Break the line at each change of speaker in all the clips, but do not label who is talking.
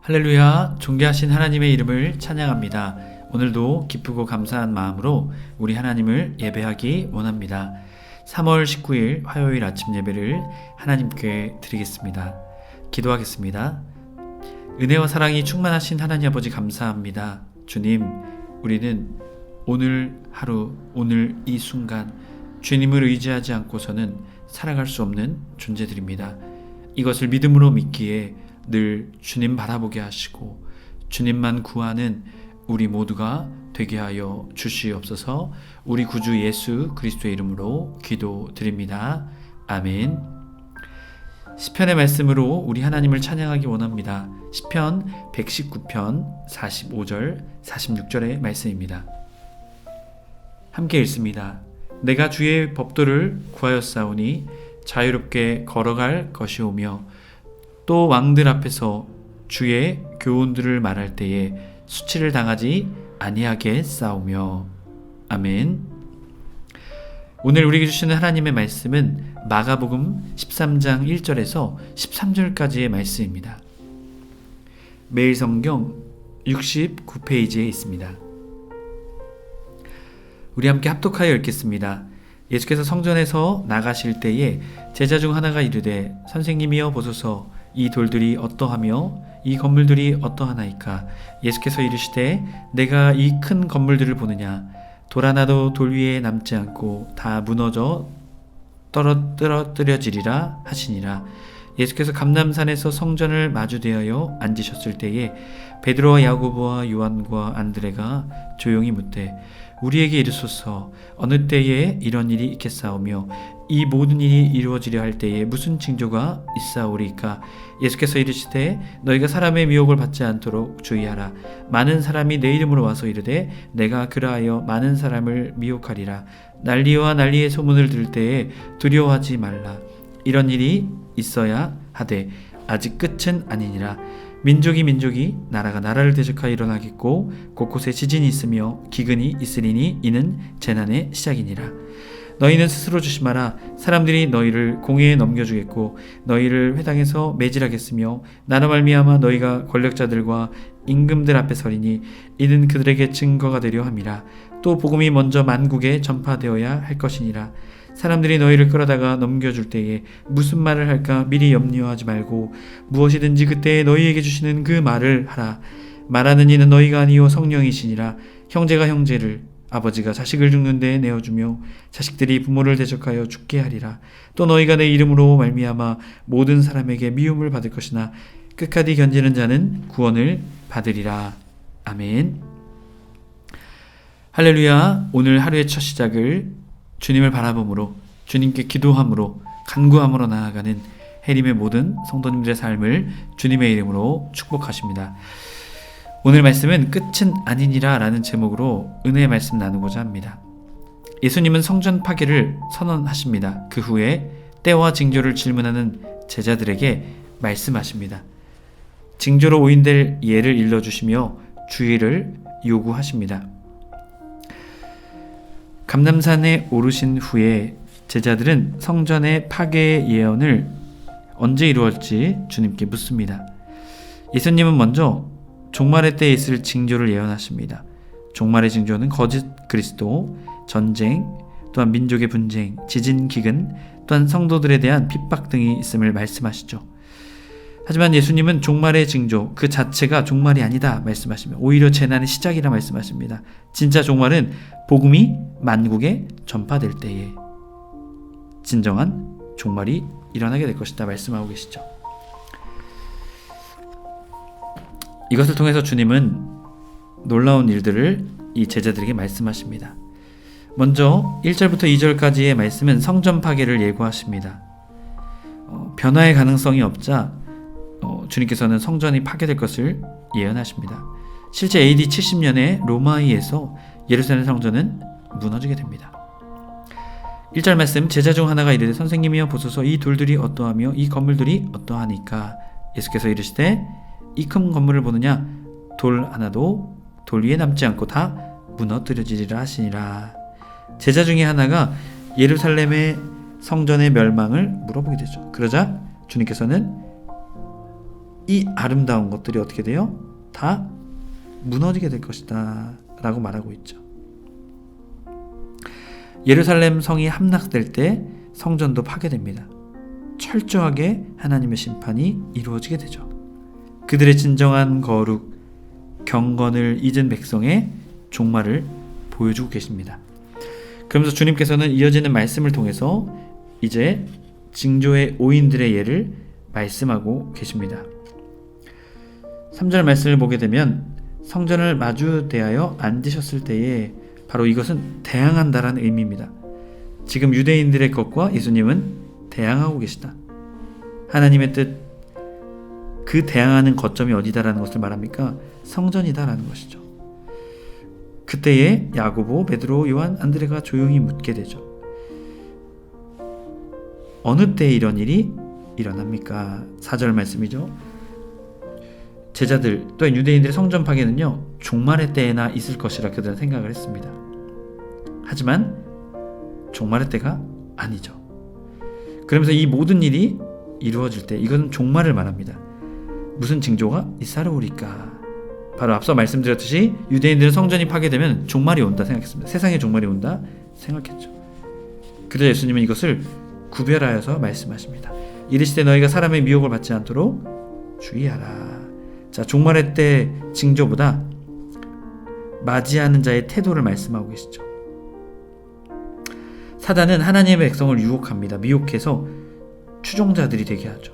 할렐루야, 존귀하신 하나님의 이름을 찬양합니다. 오늘도 기쁘고 감사한 마음으로 우리 하나님을 예배하기 원합니다. 3월 19일 화요일 아침 예배를 하나님께 드리겠습니다. 기도하겠습니다. 은혜와 사랑이 충만하신 하나님 아버지 감사합니다. 주님, 우리는 오늘 하루, 오늘 이 순간 주님을 의지하지 않고서는 살아갈 수 없는 존재들입니다. 이것을 믿음으로 믿기에 늘 주님 바라보게 하시고 주님만 구하는 우리 모두가 되게 하여 주시옵소서. 우리 구주 예수 그리스도의 이름으로 기도드립니다. 아멘. 시편의 말씀으로 우리 하나님을 찬양하기 원합니다. 시편 119편 45절 46절의 말씀입니다. 함께 읽습니다. 내가 주의 법도를 구하였사오니 자유롭게 걸어갈 것이오며 또 왕들 앞에서 주의 교훈들을 말할 때에 수치를 당하지 아니하게 싸우며. 아멘. 오늘 우리에게 주시는 하나님의 말씀은 마가복음 13장 1절에서 13절까지의 말씀입니다. 매일 성경 69페이지에 있습니다. 우리 함께 합독하여 읽겠습니다. 예수께서 성전에서 나가실 때에 제자 중 하나가 이르되 선생님이여 보소서 이 돌들이 어떠하며 이 건물들이 어떠하나이까. 예수께서 이르시되 내가 이 큰 건물들을 보느냐. 돌 하나도 돌 위에 남지 않고 다 무너져 떨어뜨려지리라 하시니라. 예수께서 감람산에서 성전을 마주대하여 앉으셨을 때에 베드로와 야고보와 요한과 안드레가 조용히 묻되 우리에게 이르소서 어느 때에 이런 일이 있겠사오며 이 모든 일이 이루어지려 할 때에 무슨 징조가 있사오리까. 예수께서 이르시되 너희가 사람의 미혹을 받지 않도록 주의하라. 많은 사람이 내 이름으로 와서 이르되 내가 그러하여 많은 사람을 미혹하리라. 난리와 난리의 소문을 들을 때에 두려워하지 말라. 이런 일이 있어야 하되 아직 끝은 아니니라. 민족이 나라가 나라를 대적하여 일어나겠고 곳곳에 지진이 있으며 기근이 있으리니 이는 재난의 시작이니라. 너희는 스스로 조심하라. 사람들이 너희를 공회에 넘겨주겠고 너희를 회당에서 매질하겠으며 나로 말미암아 너희가 권력자들과 임금들 앞에 서리니 이는 그들에게 증거가 되려 함이라. 또 복음이 먼저 만국에 전파되어야 할 것이니라. 사람들이 너희를 끌어다가 넘겨줄 때에 무슨 말을 할까 미리 염려하지 말고 무엇이든지 그때에 너희에게 주시는 그 말을 하라. 말하는 이는 너희가 아니요 성령이시니라. 형제가 형제를 아버지가 자식을 죽는 데에 내어주며 자식들이 부모를 대적하여 죽게 하리라. 또 너희가 내 이름으로 말미암아 모든 사람에게 미움을 받을 것이나 끝까지 견디는 자는 구원을 받으리라. 아멘. 할렐루야. 오늘 하루의 첫 시작을 주님을 바라봄으로 주님께 기도함으로 간구함으로 나아가는 해림의 모든 성도님들의 삶을 주님의 이름으로 축복하십니다. 오늘 말씀은 끝은 아니니라 라는 제목으로 은혜의 말씀 나누고자 합니다. 예수님은 성전 파괴를 선언하십니다. 그 후에 때와 징조를 질문하는 제자들에게 말씀하십니다. 징조로 오인될 예를 일러주시며 주의를 요구하십니다. 감람산에 오르신 후에 제자들은 성전의 파괴의 예언을 언제 이루어질지 주님께 묻습니다. 예수님은 먼저 종말의 때에 있을 징조를 예언하십니다. 종말의 징조는 거짓 그리스도, 전쟁, 또한 민족의 분쟁, 지진, 기근, 또한 성도들에 대한 핍박 등이 있음을 말씀하시죠. 하지만 예수님은 종말의 징조 그 자체가 종말이 아니다 말씀하시며 오히려 재난의 시작이라 말씀하십니다. 진짜 종말은 복음이 만국에 전파될 때에 진정한 종말이 일어나게 될 것이다 말씀하고 계시죠. 이것을 통해서 주님은 놀라운 일들을 이 제자들에게 말씀하십니다. 먼저 1절부터 2절까지의 말씀은 성전 파괴를 예고하십니다. 변화의 가능성이 없자 주님께서는 성전이 파괴될 것을 예언하십니다. 실제 AD 70년에 로마의에서 예루살렘 성전은 무너지게 됩니다. 1절 말씀 제자 중 하나가 이르되 선생님이여 보소서 이 돌들이 어떠하며 이 건물들이 어떠하니까. 예수께서 이르시되 이 큰 건물을 보느냐. 돌 하나도 돌 위에 남지 않고 다 무너뜨려지리라 하시니라. 제자 중에 하나가 예루살렘의 성전의 멸망을 물어보게 되죠. 그러자 주님께서는 이 아름다운 것들이 어떻게 돼요? 다 무너지게 될 것이다 라고 말하고 있죠. 예루살렘 성이 함락될 때 성전도 파괴됩니다. 철저하게 하나님의 심판이 이루어지게 되죠. 그들의 진정한 거룩, 경건을 잊은 백성의 종말을 보여주고 계십니다. 그러면서 주님께서는 이어지는 말씀을 통해서 이제 징조의 오인들의 예를 말씀하고 계십니다. 3절 말씀을 보게 되면 성전을 마주 대하여 앉으셨을 때에 바로 이것은 대항한다라는 의미입니다. 지금 유대인들의 것과 예수님은 대항하고 계시다. 하나님의 뜻, 그 대항하는 거점이 어디다라는 것을 말합니까? 성전이다라는 것이죠. 그때에 야고보, 베드로, 요한, 안드레가 조용히 묻게 되죠. 어느 때 이런 일이 일어납니까? 4절 말씀이죠. 제자들 또한 유대인들의 성전 파괴는요 종말의 때에나 있을 것이라 그들은 생각을 했습니다. 하지만 종말의 때가 아니죠. 그러면서 이 모든 일이 이루어질 때 이것은 종말을 말합니다. 무슨 징조가 있사러 오리까? 바로 앞서 말씀드렸듯이 유대인들은 성전이 파괴되면 종말이 온다 생각했습니다. 세상에 종말이 온다 생각했죠. 그래서 예수님은 이것을 구별하여서 말씀하십니다. 이르시되 너희가 사람의 미혹을 받지 않도록 주의하라. 자, 종말의 때 징조보다 맞이하는 자의 태도를 말씀하고 계시죠. 사단은 하나님의 백성을 유혹합니다. 미혹해서 추종자들이 되게 하죠.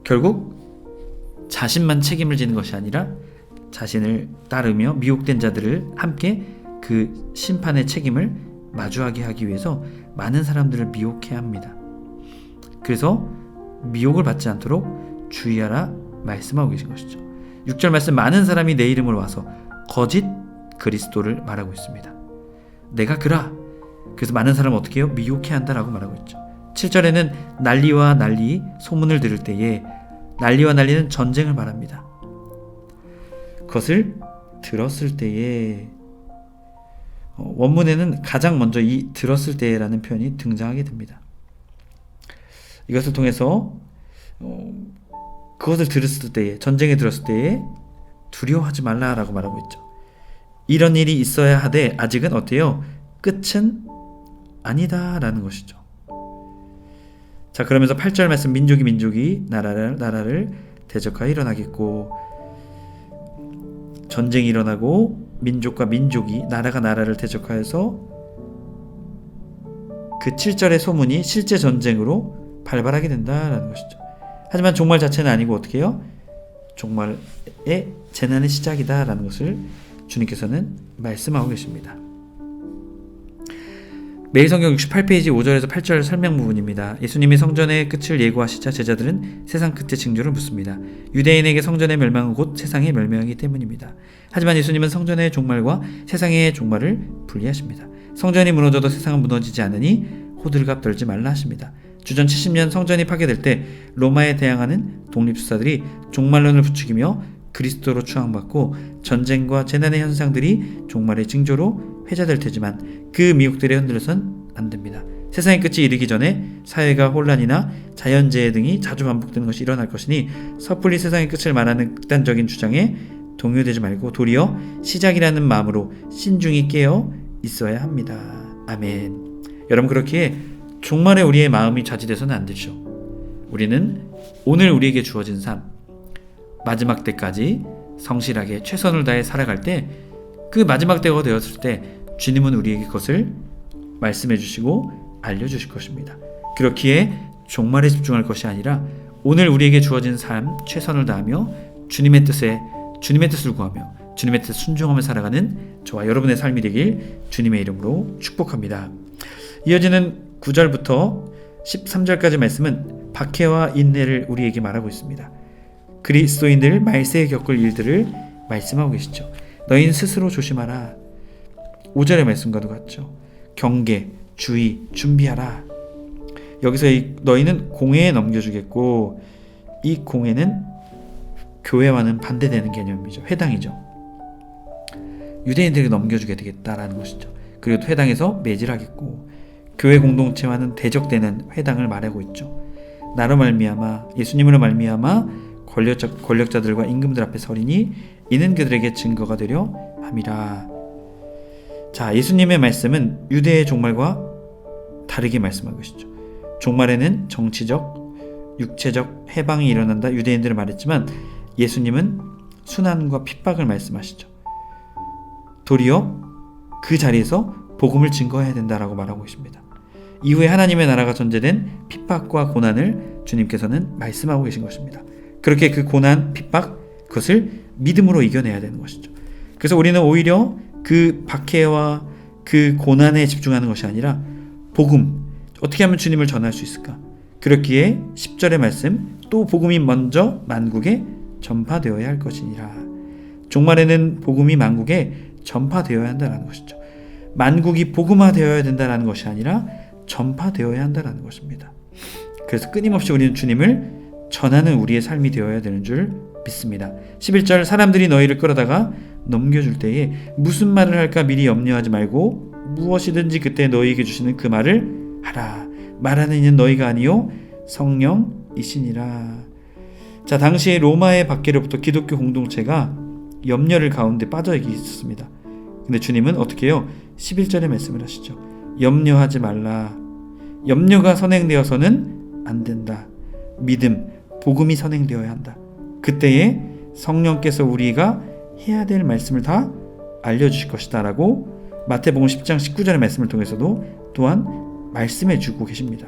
결국 자신만 책임을 지는 것이 아니라 자신을 따르며 미혹된 자들을 함께 그 심판의 책임을 마주하게 하기 위해서 많은 사람들을 미혹해야 합니다. 그래서 미혹을 받지 않도록 주의하라 말씀하고 계신 것이죠. 6절 말씀, 많은 사람이 내 이름으로 와서 거짓 그리스도를 말하고 있습니다. 내가 그라. 그래서 많은 사람을 어떻게 해요? 미혹해야 한다라고 말하고 있죠. 7절에는 난리와 난리, 소문을 들을 때에, 난리와 난리는 전쟁을 말합니다. 그것을 들었을 때에, 원문에는 가장 먼저 이 들었을 때라는 표현이 등장하게 됩니다. 이것을 통해서 그것을 들었을 때에, 전쟁에 들었을 때에 두려워하지 말라라고 말하고 있죠. 이런 일이 있어야 하되 아직은 어때요? 끝은 아니다라는 것이죠. 자, 그러면서 8절 말씀, 민족이 나라를 대적하여 일어나겠고, 전쟁이 일어나고 민족과 민족이, 나라가 나라를 대적하여서 그 7절의 소문이 실제 전쟁으로 발발하게 된다라는 것이죠. 하지만 종말 자체는 아니고 어떻게 해요? 종말의 재난의 시작이다라는 것을 주님께서는 말씀하고 계십니다. 매일성경 68페이지 5절에서 8절 설명 부분입니다. 예수님이 성전의 끝을 예고하시자 제자들은 세상 끝의 징조를 묻습니다. 유대인에게 성전의 멸망은 곧 세상의 멸망이기 때문입니다. 하지만 예수님은 성전의 종말과 세상의 종말을 분리하십니다. 성전이 무너져도 세상은 무너지지 않으니 호들갑 떨지 말라 하십니다. 주전 70년 성전이 파괴될 때 로마에 대항하는 독립수사들이 종말론을 부추기며 그리스도로 추앙받고 전쟁과 재난의 현상들이 종말의 징조로 회자될 테지만 그 미혹들에 흔들려선 안 됩니다. 세상의 끝이 이르기 전에 사회가 혼란이나 자연재해 등이 자주 반복되는 것이 일어날 것이니 섣불리 세상의 끝을 말하는 극단적인 주장에 동요되지 말고 도리어 시작이라는 마음으로 신중히 깨어 있어야 합니다. 아멘. 여러분, 그렇기에 종말에 우리의 마음이 좌지돼서는 안 되죠. 우리는 오늘 우리에게 주어진 삶, 마지막 때까지 성실하게 최선을 다해 살아갈 때, 그 마지막 때가 되었을 때 주님은 우리에게 그것을 말씀해 주시고 알려주실 것입니다. 그렇기에 종말에 집중할 것이 아니라 오늘 우리에게 주어진 삶 최선을 다하며 주님의 뜻을 구하며 주님의 뜻 순종하며 살아가는 저와 여러분의 삶이 되길 주님의 이름으로 축복합니다. 이어지는 9절부터 13절까지 말씀은 박해와 인내를 우리에게 말하고 있습니다. 그리스도인들 말세에 겪을 일들을 말씀하고 계시죠. 너희는 스스로 조심하라. 5절의 말씀과도 같죠. 경계, 주의, 준비하라. 여기서 너희는 공회에 넘겨주겠고, 이 공회는 교회와는 반대되는 개념이죠. 회당이죠. 유대인들에게 넘겨주게 되겠다라는 것이죠. 그리고 또 회당에서 매질하겠고, 교회 공동체와는 대적되는 회당을 말하고 있죠. 나로 말미암아, 예수님으로 말미암아 권력자들과 임금들 앞에 서리니 이는 그들에게 증거가 되려 함이라. 자, 예수님의 말씀은 유대의 종말과 다르게 말씀한 것이죠. 종말에는 정치적, 육체적 해방이 일어난다 유대인들은 말했지만 예수님은 순환과 핍박을 말씀하시죠. 도리어 그 자리에서 복음을 증거해야 된다라고 말하고 계십니다. 이후에 하나님의 나라가 전제된 핍박과 고난을 주님께서는 말씀하고 계신 것입니다. 그렇게 그 고난, 핍박, 그것을 믿음으로 이겨내야 되는 것이죠. 그래서 우리는 오히려 그 박해와 그 고난에 집중하는 것이 아니라 복음, 어떻게 하면 주님을 전할 수 있을까? 그렇기에 10절의 말씀, 또 복음이 먼저 만국에 전파되어야 할 것이니라. 종말에는 복음이 만국에 전파되어야 한다는 것이죠. 만국이 복음화되어야 된다는 것이 아니라 전파되어야 한다는 것입니다. 그래서 끊임없이 우리는 주님을 전하는 우리의 삶이 되어야 되는 줄 믿습니다. 11절 사람들이 너희를 끌어다가 넘겨줄 때에 무슨 말을 할까 미리 염려하지 말고 무엇이든지 그때 너희에게 주시는 그 말을 하라. 말하는 이는 너희가 아니요 성령이시니라. 자, 당시에 로마의 박해로부터 기독교 공동체가 염려를 가운데 빠져 있었습니다. 근데 주님은 어떻게 해요? 11절에 말씀을 하시죠. 염려하지 말라. 염려가 선행되어서는 안 된다. 믿음, 복음이 선행되어야 한다. 그때에 성령께서 우리가 해야 될 말씀을 다 알려주실 것이다 라고 마태복음 10장 19절의 말씀을 통해서도 또한 말씀해 주고 계십니다.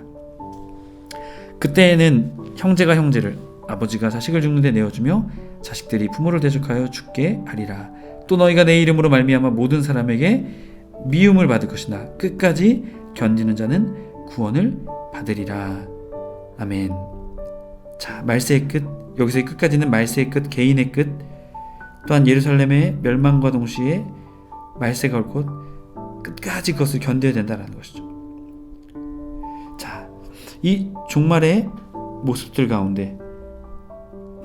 그때에는 형제가 형제를, 아버지가 자식을 죽는 데 내어주며 자식들이 부모를 대적하여 죽게 하리라. 또 너희가 내 이름으로 말미암아 모든 사람에게 미움을 받을 것이나 끝까지 견디는 자는 구원을 받으리라. 아멘. 자, 말세의 끝, 여기서의 끝까지는 말세의 끝, 개인의 끝, 또한 예루살렘의 멸망과 동시에 말세가 올 것, 끝까지 그것을 견뎌야 된다는 것이죠. 자, 이 종말의 모습들 가운데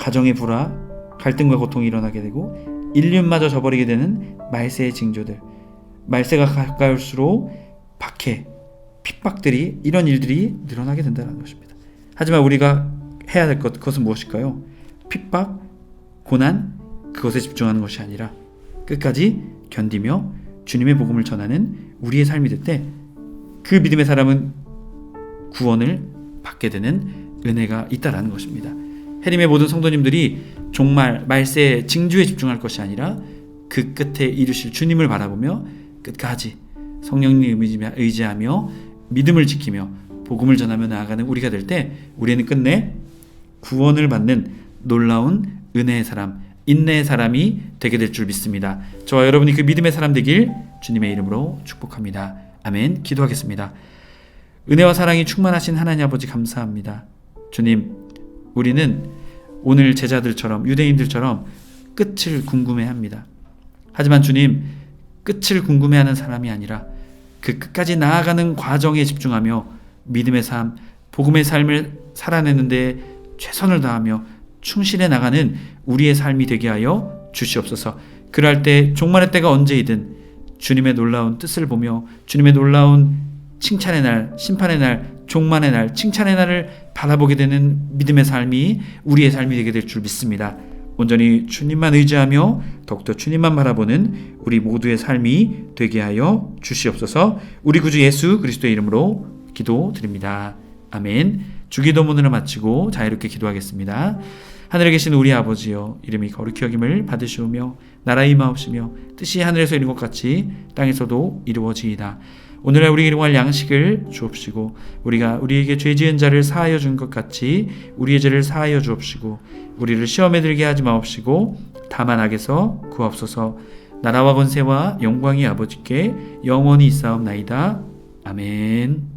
가정의 불화, 갈등과 고통이 일어나게 되고 인륜마저 저버리게 되는 말세의 징조들, 말세가 가까울수록 박해, 핍박들이, 이런 일들이 늘어나게 된다는 것입니다. 하지만 우리가 해야 될 것, 그것은 무엇일까요? 핍박, 고난, 그것에 집중하는 것이 아니라 끝까지 견디며 주님의 복음을 전하는 우리의 삶이 될 때 그 믿음의 사람은 구원을 받게 되는 은혜가 있다라는 것입니다. 해림의 모든 성도님들이 종말, 말세의 징조에 집중할 것이 아니라 그 끝에 이루실 주님을 바라보며 끝까지 성령님 의지하며 믿음을 지키며 복음을 전하며 나아가는 우리가 될 때 우리는 끝내 구원을 받는 놀라운 은혜의 사람, 인내의 사람이 되게 될 줄 믿습니다. 저와 여러분이 그 믿음의 사람 되길 주님의 이름으로 축복합니다. 아멘. 기도하겠습니다. 은혜와 사랑이 충만하신 하나님 아버지 감사합니다. 주님, 우리는 오늘 제자들처럼, 유대인들처럼 끝을 궁금해합니다. 하지만 주님, 끝을 궁금해하는 사람이 아니라 그 끝까지 나아가는 과정에 집중하며 믿음의 삶, 복음의 삶을 살아내는데 최선을 다하며 충실해 나가는 우리의 삶이 되게 하여 주시옵소서. 그럴 때 종말의 때가 언제이든 주님의 놀라운 뜻을 보며 주님의 놀라운 칭찬의 날, 심판의 날, 종말의 날, 칭찬의 날을 바라보게 되는 믿음의 삶이 우리의 삶이 되게 될 줄 믿습니다. 온전히 주님만 의지하며 더욱더 주님만 바라보는 우리 모두의 삶이 되게 하여 주시옵소서. 우리 구주 예수 그리스도의 이름으로 기도드립니다. 아멘. 주기도문으로 마치고 자유롭게 기도하겠습니다. 하늘에 계신 우리 아버지여, 이름이 거룩히 여김을 받으시오며 나라의 임하옵시며 뜻이 하늘에서 이룬 것 같이 땅에서도 이루어지이다. 오늘날 우리에게 일용할 양식을 주옵시고 우리가 우리에게 죄 지은 자를 사하여 준 것 같이 우리의 죄를 사하여 주옵시고 우리를 시험에 들게 하지 마옵시고 다만 악에서 구하옵소서. 나라와 권세와 영광이 아버지께 영원히 있사옵나이다. 아멘.